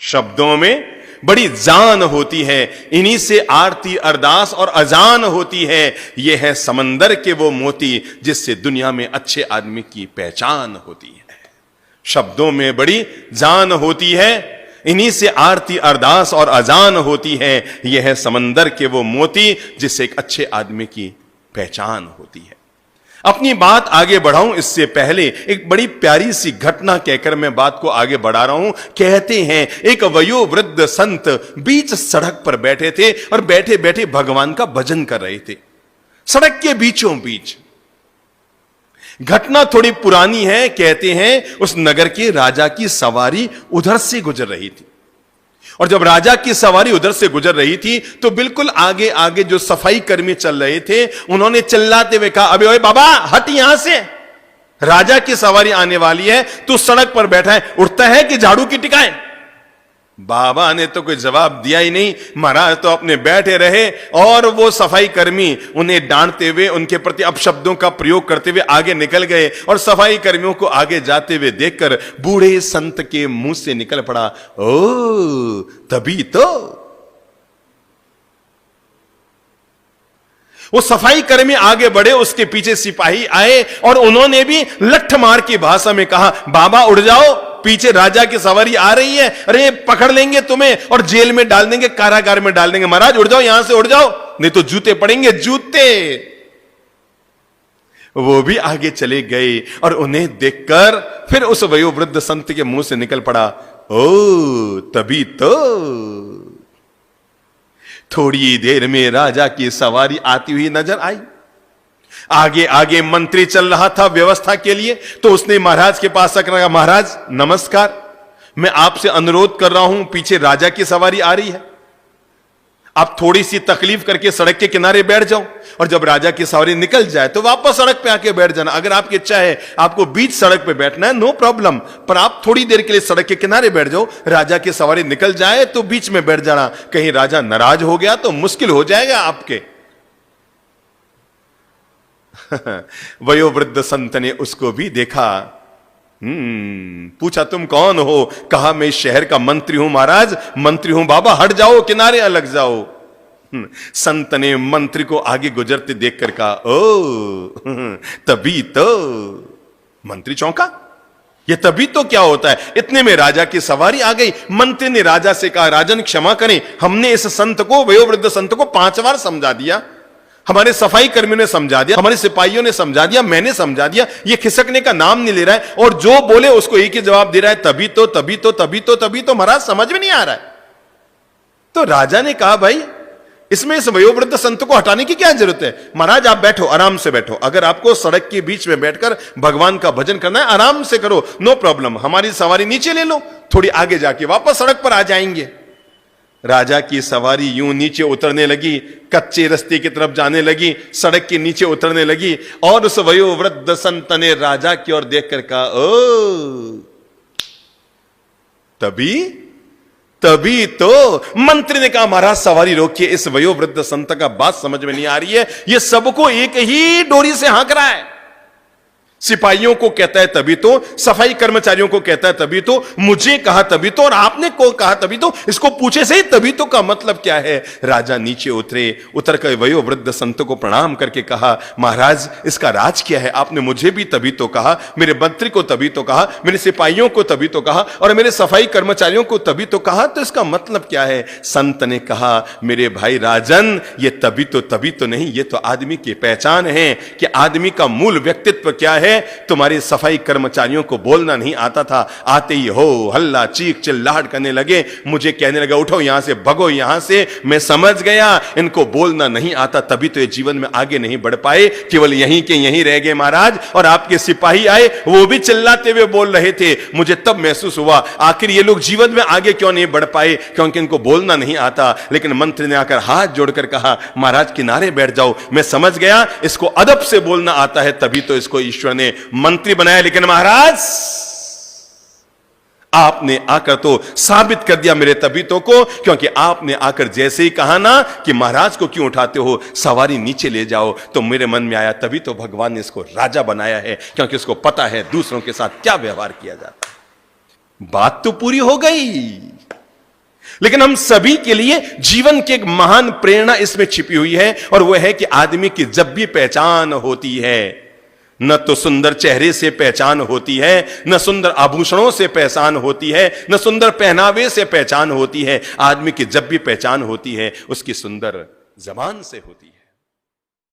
शब्दों में बड़ी जान होती है, इन्हीं से आरती अरदास और अजान होती है। यह है समंदर के वो मोती जिससे दुनिया में अच्छे आदमी की पहचान होती है। शब्दों में बड़ी जान होती है, इन्हीं से आरती अरदास और अजान होती है। यह है समंदर के वो मोती जिससे एक अच्छे आदमी की पहचान होती है। अपनी बात आगे बढ़ाऊं इससे पहले एक बड़ी प्यारी सी घटना कहकर मैं बात को आगे बढ़ा रहा हूं। कहते हैं एक वयोवृद्ध संत बीच सड़क पर बैठे थे और बैठे बैठे भगवान का भजन कर रहे थे, सड़क के बीचों बीच। घटना थोड़ी पुरानी है। कहते हैं उस नगर के राजा की सवारी उधर से गुजर रही थी, और जब राजा की सवारी उधर से गुजर रही थी तो बिल्कुल आगे आगे जो सफाई कर्मी चल रहे थे, उन्होंने चिल्लाते हुए कहा, अबे ओए बाबा हट यहां से, राजा की सवारी आने वाली है, तू सड़क पर बैठा है, उठता है कि झाड़ू की टिकाए। बाबा ने तो कोई जवाब दिया ही नहीं। महाराज तो अपने बैठे रहे और वो सफाई कर्मी उन्हें डांटते हुए, उनके प्रति अपशब्दों का प्रयोग करते हुए आगे निकल गए। और सफाई कर्मियों को आगे जाते हुए देखकर बूढ़े संत के मुंह से निकल पड़ा, ओ तभी तो। वो सफाई कर्मी आगे बढ़े, उसके पीछे सिपाही आए और उन्होंने भी लठ मार की भाषा में कहा, बाबा उड़ जाओ, पीछे राजा की सवारी आ रही है, अरे पकड़ लेंगे तुम्हें और जेल में डाल देंगे, कारागार में डाल देंगे। महाराज उड़ जाओ, यहां से उड़ जाओ, नहीं तो जूते पड़ेंगे, जूते। वो भी आगे चले गए और उन्हें देखकर फिर उस वयोवृद्ध संत के मुंह से निकल पड़ा, ओ तभी तो। थोड़ी देर में राजा की सवारी आती हुई नजर आई। आगे आगे मंत्री चल रहा था व्यवस्था के लिए, तो उसने महाराज के पास आकर कहा, महाराज नमस्कार, मैं आपसे अनुरोध कर रहा हूं, पीछे राजा की सवारी आ रही है, आप थोड़ी सी तकलीफ करके सड़क के किनारे बैठ जाओ, और जब राजा की सवारी निकल जाए तो वापस सड़क पे आके बैठ जाना। अगर आपकी इच्छा है आपको बीच सड़क पे बैठना है, नो प्रॉब्लम, पर आप थोड़ी देर के लिए सड़क के किनारे बैठ जाओ, राजा की सवारी निकल जाए तो बीच में बैठ जाना, कहीं राजा नाराज हो गया तो मुश्किल हो जाएगा आपके। वयोवृद्ध संत ने उसको भी देखा, पूछा तुम कौन हो? कहा मैं शहर का मंत्री हूं महाराज, मंत्री हूं। बाबा हट जाओ, किनारे अलग जाओ। संत ने मंत्री को आगे गुजरते देखकर कहा, ओ तभी तो। मंत्री चौंका, ये तभी तो क्या होता है? इतने में राजा की सवारी आ गई। मंत्री ने राजा से कहा, राजन क्षमा करें, हमने इस संत को, वयोवृद्ध संत को 5 बार समझा दिया, हमारे सफाई कर्मियों ने समझा दिया, हमारे सिपाहियों ने समझा दिया, मैंने समझा दिया, ये खिसकने का नाम नहीं ले रहा है, और जो बोले उसको एक ही जवाब दे रहा है, तभी तो तभी तो तभी तो तभी तो। महाराज समझ में नहीं आ रहा है। तो राजा ने कहा, भाई इसमें इस वयोवृद्ध संत को हटाने की क्या जरूरत है? महाराज आप बैठो, आराम से बैठो, अगर आपको सड़क के बीच में बैठकर भगवान का भजन करना है आराम से करो, नो प्रॉब्लम, हमारी सवारी नीचे ले लो, थोड़ी आगे जाके वापस सड़क पर आ जाएंगे। राजा की सवारी यूं नीचे उतरने लगी, कच्चे रास्ते की तरफ जाने लगी, सड़क के नीचे उतरने लगी, और उस वयोवृद्ध संत ने राजा की ओर देखकर कहा, ओ तभी तो। मंत्री ने कहा, महाराज सवारी रोकिए, इस वयोवृद्ध संत का बात समझ में नहीं आ रही है, ये सबको एक ही डोरी से हाँक रहा है। सिपाहियों को कहता है तभी तो, सफाई कर्मचारियों को कहता है तभी तो, मुझे कहा तभी तो, और आपने को कहा तभी तो, इसको पूछे से ही तभी तो का मतलब क्या है? राजा नीचे उतरे, उतर कर वयोवृद्ध संत को प्रणाम करके कहा, महाराज इसका राज क्या है? आपने मुझे भी तभी तो कहा, मेरे मंत्री को तभी तो कहा, मेरे सिपाहियों को तभी तो कहा, और मेरे सफाई कर्मचारियों को तभी तो कहा, तो इसका मतलब क्या है? संत ने कहा, मेरे भाई राजन, ये तभी तो नहीं, ये तो आदमी की पहचान है कि आदमी का मूल व्यक्तित्व क्या है। तुम्हारे सफाई कर्मचारियों को बोलना नहीं आता था, आते ही हो हल्ला चीख चिल्लाहट करने लगे, मुझे कहने लगा उठो यहां से, भगो यहां से। मैं समझ गया इनको बोलना नहीं आता, तभी तो ये जीवन में आगे नहीं बढ़ पाए, केवल यहीं के यहीं रह गए महाराज। और आपके सिपाही आए, वो भी चिल्लाते हुए बोल रहे थे। मुझे तब महसूस हुआ आखिर ये लोग जीवन में आगे क्यों नहीं बढ़ पाए, क्योंकि इनको बोलना नहीं आता। लेकिन मंत्री ने आकर हाथ जोड़कर कहा, महाराज किनारे बैठ जाओ, मैं समझ गया इसको अदब से बोलना आता है, तभी तो इसको ईश्वर ने मंत्री बनाया। लेकिन महाराज आपने आकर तो साबित कर दिया मेरे तबीतों को, क्योंकि आपने आकर जैसे ही कहा ना कि महाराज को क्यों उठाते हो, सवारी नीचे ले जाओ, तो मेरे मन में आया तभी तो भगवान ने इसको राजा बनाया है, क्योंकि उसको पता है दूसरों के साथ क्या व्यवहार किया जाता है। बात तो पूरी हो गई। लेकिन हम सभी के लिए जीवन की एक महान प्रेरणा इसमें छिपी हुई है, और वह है कि आदमी की जब भी पहचान होती है, न तो सुंदर चेहरे से पहचान होती है, न सुंदर आभूषणों से पहचान होती है, न सुंदर पहनावे से पहचान होती है। आदमी की जब भी पहचान होती है, उसकी सुंदर जबान से होती है।